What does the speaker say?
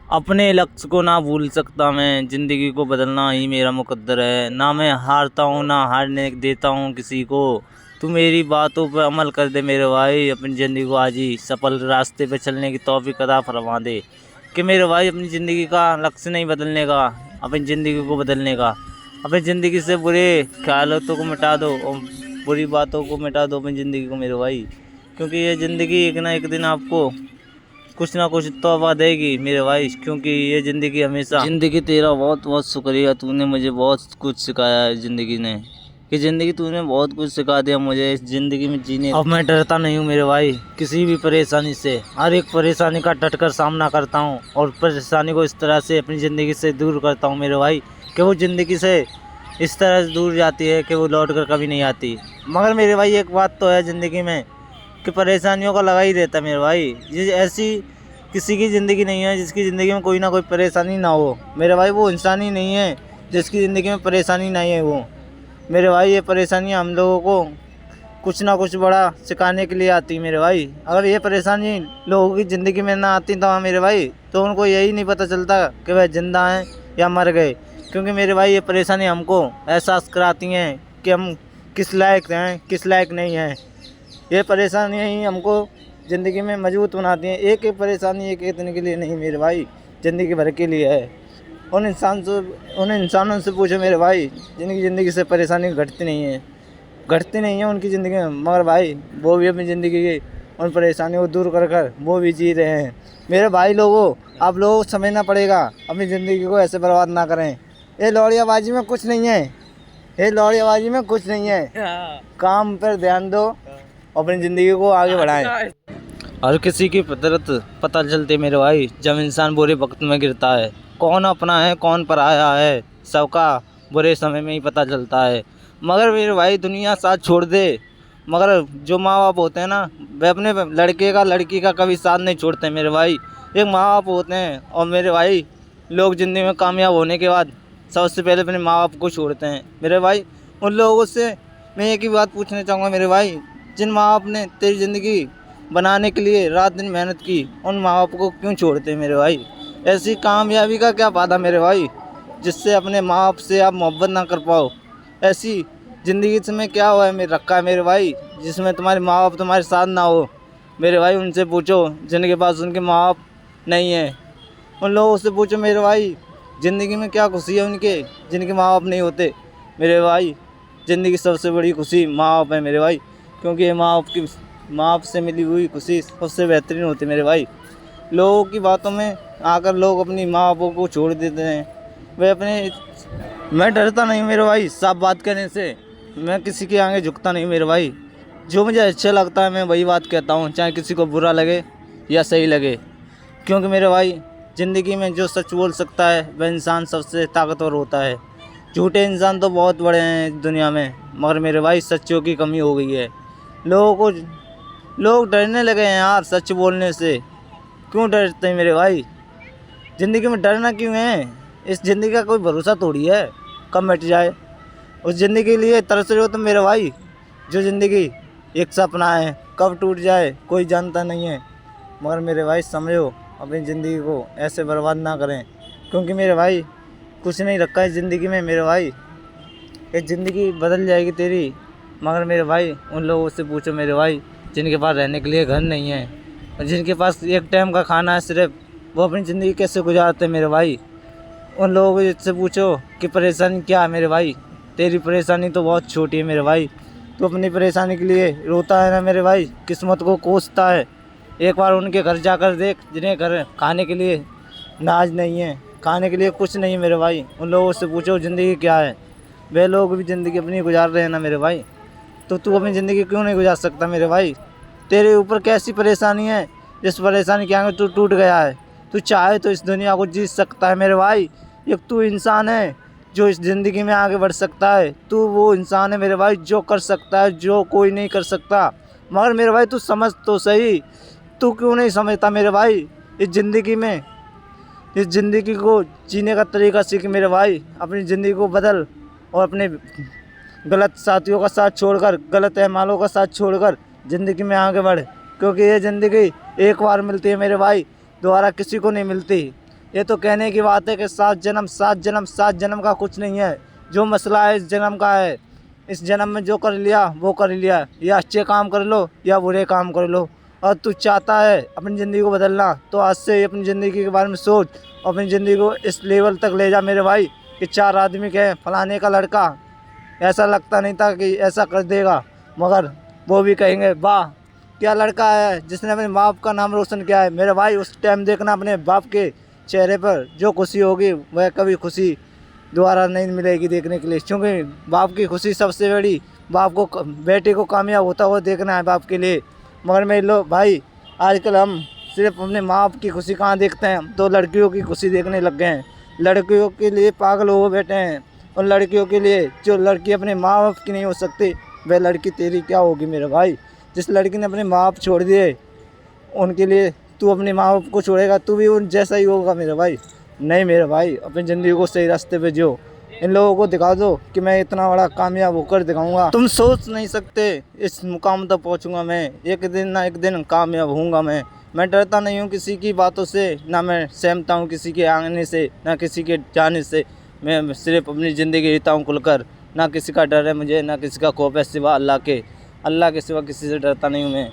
अपने लक्ष्य को ना भूल सकता मैं, ज़िंदगी को बदलना ही मेरा मुकद्दर है। ना मैं हारता हूँ ना हारने देता हूँ किसी को। तू मेरी बातों पर अमल कर दे मेरे भाई, अपनी ज़िंदगी को आज ही सफल रास्ते पे चलने की तौफीक अता फरमा दे। कि मेरे भाई अपनी ज़िंदगी का लक्ष्य नहीं बदलने का, अपनी ज़िंदगी को बदलने का। अपनी ज़िंदगी से बुरे ख्यालों को मिटा दो और बुरी बातों को मिटा दो अपनी ज़िंदगी को मेरे भाई। क्योंकि ये ज़िंदगी एक ना एक दिन आपको कुछ ना कुछ तौबा देगी मेरे भाई। क्योंकि ये ज़िंदगी हमेशा ज़िंदगी तेरा बहुत बहुत शुक्रिया, तूने मुझे बहुत कुछ सिखाया है ज़िंदगी ने। कि ज़िंदगी तूने बहुत कुछ सिखा दिया मुझे इस ज़िंदगी में जीने। अब मैं डरता नहीं हूँ मेरे भाई किसी भी परेशानी से। हर एक परेशानी का डट कर सामना करता हूँ और परेशानी को इस तरह से अपनी ज़िंदगी से दूर करता हूँ मेरे भाई कि वो ज़िंदगी से इस तरह से दूर जाती है कि वो लौट कर कभी नहीं आती। मगर मेरे भाई एक बात तो है ज़िंदगी में कि परेशानियों का लगा ही रहता है मेरे भाई। ये ऐसी किसी की ज़िंदगी नहीं है जिसकी ज़िंदगी में कोई ना कोई परेशानी ना हो मेरे भाई। वो इंसान ही नहीं है जिसकी ज़िंदगी में परेशानी नहीं है वो मेरे भाई। ये परेशानियाँ हम लोगों को कुछ ना कुछ बड़ा सिखाने के लिए आती मेरे भाई। अगर ये परेशानी लोगों की ज़िंदगी में ना आती तो मेरे भाई तो उनको यही नहीं पता चलता कि वह जिंदा हैं या मर गए। क्योंकि मेरे भाई ये परेशानी हमको एहसास कराती हैं कि हम किस लायक हैं किस लायक नहीं हैं। ये परेशानियाँ ही हमको ज़िंदगी में मजबूत बनाती हैं। एक एक परेशानी एक एक दिन के लिए नहीं मेरे भाई, ज़िंदगी भर के लिए है। उन इंसानों से पूछो मेरे भाई जिनकी ज़िंदगी से परेशानी घटती नहीं है उनकी ज़िंदगी में। मगर भाई वो भी अपनी ज़िंदगी की उन परेशानियों को दूर कर कर वो भी जी रहे हैं मेरे भाई। लोगों आप लोगों को समझना पड़ेगा, अपनी ज़िंदगी को ऐसे बर्बाद ना करें। ये लौड़ियाबाजी में कुछ नहीं है, ये लौड़ियाबाजी में कुछ नहीं है। काम पर ध्यान दो, अपनी ज़िंदगी को आगे बढ़ाएं। हर किसी की फितरत पता चलती मेरे भाई जब इंसान बुरे वक्त में गिरता है। कौन अपना है कौन पराया है सबका बुरे समय में ही पता चलता है। मगर मेरे भाई दुनिया साथ छोड़ दे मगर जो माँ बाप होते हैं ना वे अपने लड़के का लड़की का कभी साथ नहीं छोड़ते मेरे भाई। एक माँ बाप होते हैं और मेरे भाई लोग ज़िंदगी में कामयाब होने के बाद सबसे पहले अपने माँ बाप को छोड़ते हैं मेरे भाई। उन लोगों से मैं एक ही बात पूछना चाहूँगा मेरे भाई, जिन माँ बाप ने तेरी ज़िंदगी बनाने के लिए रात दिन मेहनत की उन माँ बाप को क्यों छोड़ते हैं मेरे भाई। ऐसी कामयाबी का क्या फ़ायदा मेरे भाई जिससे अपने माँ बाप से आप मोहब्बत ना कर पाओ। ऐसी ज़िंदगी में क्या हुआ है मेरे रखा है मेरे भाई जिसमें तुम्हारे माँ बाप तुम्हारे साथ ना हो मेरे भाई। उनसे पूछो जिनके पास उनके माँ बाप नहीं है, उन लोगों से पूछो मेरे भाई ज़िंदगी में क्या खुशी है उनके जिनके माँ बाप नहीं होते मेरे भाई। ज़िंदगी सबसे बड़ी खुशी माँ बाप है मेरे भाई। क्योंकि माँ बाप से मिली हुई खुशी सबसे बेहतरीन होती है मेरे भाई। लोगों की बातों में आकर लोग अपनी माँ बापों को छोड़ देते हैं। वे अपने मैं डरता नहीं मेरे भाई साफ बात करने से, मैं किसी के आगे झुकता नहीं मेरे भाई। जो मुझे अच्छा लगता है मैं वही बात कहता हूँ, चाहे किसी को बुरा लगे या सही लगे। क्योंकि मेरे भाई ज़िंदगी में जो सच बोल सकता है वह इंसान सबसे ताकतवर होता है। झूठे इंसान तो बहुत बड़े हैं दुनिया में मगर मेरे भाई सच्चों की कमी हो गई है। लोग डरने लगे हैं यार सच बोलने से। क्यों डरते हैं मेरे भाई, ज़िंदगी में डरना क्यों है। इस ज़िंदगी का कोई भरोसा थोड़ी है कब मिट जाए। उस ज़िंदगी के लिए तरस रहे हो तुम मेरे भाई जो ज़िंदगी एक सपना है, कब टूट जाए कोई जानता नहीं है। मगर मेरे भाई समझो अपनी ज़िंदगी को ऐसे बर्बाद ना करें। क्योंकि मेरे भाई कुछ नहीं रखा है ज़िंदगी में मेरे भाई। ये ज़िंदगी बदल जाएगी तेरी। मगर मेरे भाई उन लोगों से पूछो मेरे भाई जिनके पास रहने के लिए घर नहीं है और जिनके पास एक टाइम का खाना है सिर्फ, वो अपनी ज़िंदगी कैसे गुजारते हैं मेरे भाई। उन लोगों से पूछो कि परेशानी क्या है मेरे भाई। तेरी परेशानी तो बहुत छोटी है मेरे भाई। तो अपनी परेशानी के लिए रोता है ना मेरे भाई, किस्मत को कोसता है। एक बार उनके घर जाकर देख जिन्हें घर खाने के लिए नाज नहीं है, खाने के लिए कुछ नहीं है मेरे भाई। उन लोगों से पूछो ज़िंदगी क्या है। वे लोग भी ज़िंदगी अपनी गुजार रहे हैं ना मेरे भाई। तो तू अपनी ज़िंदगी क्यों नहीं गुजार सकता मेरे भाई। तेरे ऊपर कैसी परेशानी है जिस परेशानी के आगे तू टूट गया है। तू चाहे तो इस दुनिया को जीत सकता है मेरे भाई। एक तू इंसान है जो इस ज़िंदगी में आगे बढ़ सकता है। तू वो इंसान है मेरे भाई जो कर सकता है जो कोई नहीं कर सकता। मगर मेरे भाई तू समझ तो सही, तू क्यों नहीं समझता मेरे भाई। इस ज़िंदगी को जीने का तरीका सीख मेरे भाई। अपनी ज़िंदगी को बदल और अपने गलत साथियों का साथ छोड़कर, गलत अहमालों का साथ छोड़कर ज़िंदगी में आगे बढ़। क्योंकि ये ज़िंदगी एक बार मिलती है मेरे भाई, दोबारा किसी को नहीं मिलती। ये तो कहने की बात है कि 7 जन्म का कुछ नहीं है। जो मसला है इस जन्म का है। इस जन्म में जो कर लिया वो कर लिया, या अच्छे काम कर लो या बुरे काम कर लो। और तू चाहता है अपनी ज़िंदगी को बदलना तो आज से ही अपनी ज़िंदगी के बारे में सोच और अपनी ज़िंदगी को इस लेवल तक ले जा मेरे भाई कि 4 आदमी कहें फलाने का लड़का। ऐसा लगता नहीं था कि ऐसा कर देगा, मगर वो भी कहेंगे वाह क्या लड़का है जिसने अपने माँ बाप का नाम रोशन किया है। मेरे भाई उस टाइम देखना अपने बाप के चेहरे पर जो खुशी होगी वह कभी खुशी दोबारा नहीं मिलेगी देखने के लिए, क्योंकि बाप की खुशी सबसे बड़ी। बाप को बेटे को कामयाब होता हुआ देखना है बाप के लिए। मगर मेरे लो भाई आजकल हम सिर्फ अपने माँ बाप की खुशी कहाँ देखते हैं, हम तो लड़कियों की खुशी देखने लग गए हैं। लड़कियों के लिए पागल हो बैठे हैं, और लड़कियों के लिए जो लड़की अपने माँ बाप की नहीं हो सकती वह लड़की तेरी क्या होगी मेरे भाई। जिस लड़की ने अपने माँ बाप छोड़ दिए उनके लिए तू अपने माँ बाप को छोड़ेगा, तू भी उन जैसा ही होगा मेरे भाई। नहीं मेरे भाई, अपनी ज़िंदगी को सही रास्ते पे जियो। इन लोगों को दिखा दो कि मैं इतना बड़ा कामयाब होकर दिखाऊंगा। तुम सोच नहीं सकते इस मुकाम तक पहुंचूंगा मैं। एक दिन ना एक दिन कामयाब होऊंगा मैं डरता नहीं हूँ किसी की बातों से, ना मैं सहमता हूँ किसी के आने से, ना किसी के जाने से। मैं सिर्फ अपनी ज़िंदगी जीता हूँ खुलकर। ना किसी का डर है मुझे, ना किसी का खौफ है सिवा अल्लाह के। अल्लाह के सिवा किसी से डरता नहीं हूँ मैं।